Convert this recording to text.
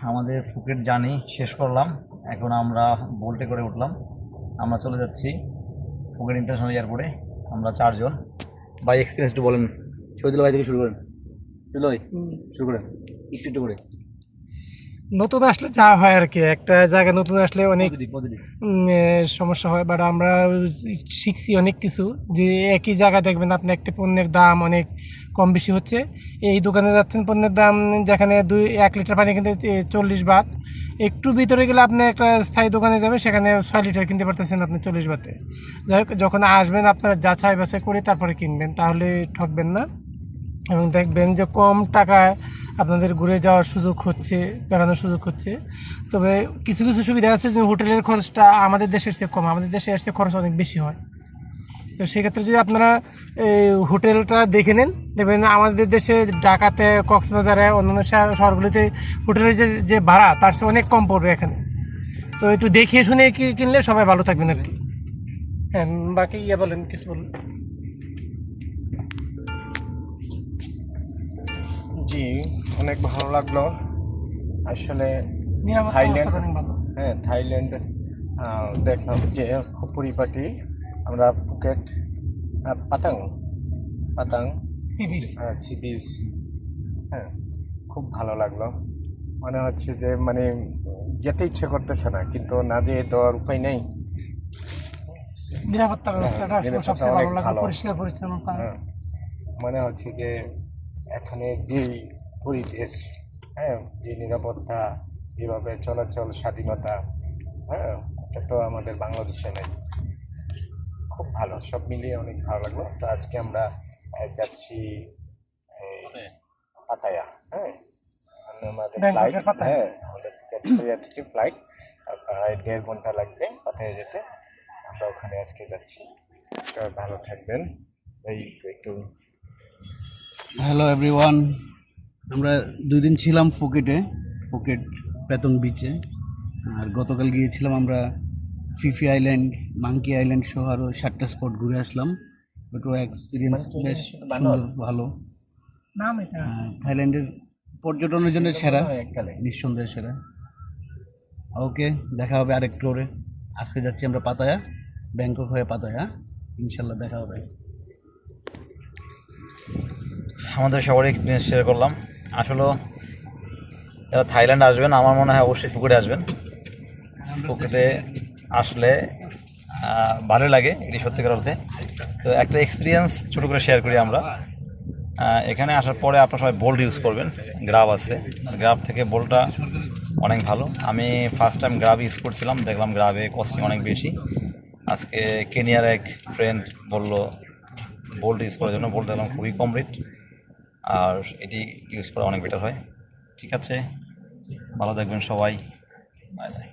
আমাদের Phuket journey শেষ করলাম। এখন আমরা বোল্টে করে উঠলাম। আমরা চলে যাচ্ছি ফুকেট ইন্টারন্যাশনাল এয়ারপোর্টে। আমরা 4 জন। ভাই এক্সপিরিয়েন্স একটু বলেন। শহীদুল ভাই থেকে শুরু করেন। শহীদুল ভাই শুরু করেন একটু একটু করে। নতুন আসলে যা হয় আর কি, একটা জায়গায় নতুন আসলে অনেক পজিটিভ সমস্যা হয়, বাট আমরা শিখছি অনেক কিছু। যে একই জায়গায় দেখবেন আপনি একটা পণ্যের দাম অনেক কম বেশি হচ্ছে, এই দোকানে যাচ্ছেন পণ্যের দাম যেখানে 1 লিটার পানি কিনতে 40 বাত, একটু ভিতরে গেলে আপনি একটা স্থায়ী দোকানে যাবেন সেখানে 6 লিটার কিনতে পারতেছেন আপনি 40 বাতে। যাই হোক, যখন আসবেন আপনারা যাচাই বাছাই করে তারপরে কিনবেন, তাহলে ঠকবেন না এবং দেখবেন যে কম টাকায় আপনাদের ঘুরে যাওয়ার সুযোগ হচ্ছে, বেড়ানোর সুযোগ হচ্ছে। তবে কিছু কিছু সুবিধা আছে, যে হোটেলের খরচটা আমাদের দেশের চেয়ে কম, আমাদের দেশে এর চেয়ে খরচ অনেক বেশি হয়। তো সেক্ষেত্রে যদি আপনারা এই হোটেলটা দেখে নেন, দেখবেন আমাদের দেশে ঢাকাতে, কক্সবাজারে, অন্যান্য শহরগুলিতে হোটেলের যে ভাড়া তার চেয়ে অনেক কম পড়বে এখানে। তো একটু দেখে শুনে কিনলে সবাই ভালো থাকবেন আর কি। হ্যাঁ, বাকি বলেন, কিছু বলুন। জি, অনেক ভালো লাগলো আসলে। নিরাপত্তা থাইল্যান্ড, অবস্থা অনেক ভালো। হ্যাঁ থাইল্যান্ড দেখলাম যে খুব পরিপাটি। আমরা Phuket Patong Patong sea beach. Sea beach, হ্যাঁ খুব ভালো লাগলো। মনে হচ্ছে যে মানে যেতে ইচ্ছে করতেছে না, কিন্তু না যেয়ে তো আর উপায় নেই। নিরাপত্তা ব্যবস্থাটা আসলে নিরাপত্তা সবচেয়ে অনেক ভালো লাগে, ভালো। পরিষ্কার পরিচ্ছন্নতা। হ্যাঁ, মনে হচ্ছে যে এখানে যে পরিবেশ, হ্যাঁ যে নিরাপত্তা, যেভাবে চলাচল স্বাধীনতা, হ্যাঁ এটা তো আমাদের বাংলাদেশে নেই। খুব ভালো, সব মিলিয়ে অনেক ভালো লাগলো। তো আজকে আমরা যাচ্ছি এই, পাতায়া। হ্যাঁ, আমাদের ফ্লাইট, ব্যাংককের পাতায়। হ্যাঁ আমাদের কোরিয়া থেকে ফ্লাইট, প্রায় 1.5 ঘন্টা লাগবে পাতায়া যেতে। আমরা ওখানে আজকে যাচ্ছি। সবাই ভালো থাকবেন। এই একটু হ্যালো এভরিওয়ান, আমরা 2 দিন ছিলাম ফুকেট পেতং বিচে। আর গতকাল গিয়েছিলাম আমরা ফিফি আইল্যান্ড, মাঙ্কি আইল্যান্ড সহ আরও 7টা স্পট ঘুরে আসলাম। ওটা এক্সপিরিয়েন্স বেশ সুন্দর, ভালো। নাম এটা থাইল্যান্ডের পর্যটনের জন্য সেরা, নিঃসন্দেহে সেরা। ওকে, দেখা হবে আরেক ট্যুরে। আজকে যাচ্ছি আমরা পাতায়া, ব্যাংকক হয়ে পাতায়া। ইনশাল্লাহ দেখা হবে। আমাদের সবার এক্সপিরিয়েন্স শেয়ার করলাম। আসলে যারা থাইল্যান্ড আসবেন, আমার মনে হয় অবশ্যই ফুকেটে আসবেন। ফুকেটে আসলে ভালো লাগে, এটি সত্যিকার অর্থে। তো একটা এক্সপিরিয়েন্স ছোটো করে শেয়ার করি আমরা। এখানে আসার পরে আপনারা সবাই বোল্ট ইউজ করবেন। গ্রাব আছে, গ্রাব থেকে বোল্টটা অনেক ভালো। আমি ফার্স্ট টাইম গ্রাব ইউজ করছিলাম, দেখলাম গ্রাবে কস্টিং অনেক বেশি। আজকে কেনিয়ার এক ফ্রেন্ড বলল বোল্ট ইউজ করার জন্য, বোল্ট দেখলাম খুবই কম রেট, আর এটি ইউজ করা অনেক বেটার হয়। ঠিক আছে, ভালো থাকবেন সবাই, বাই বাই।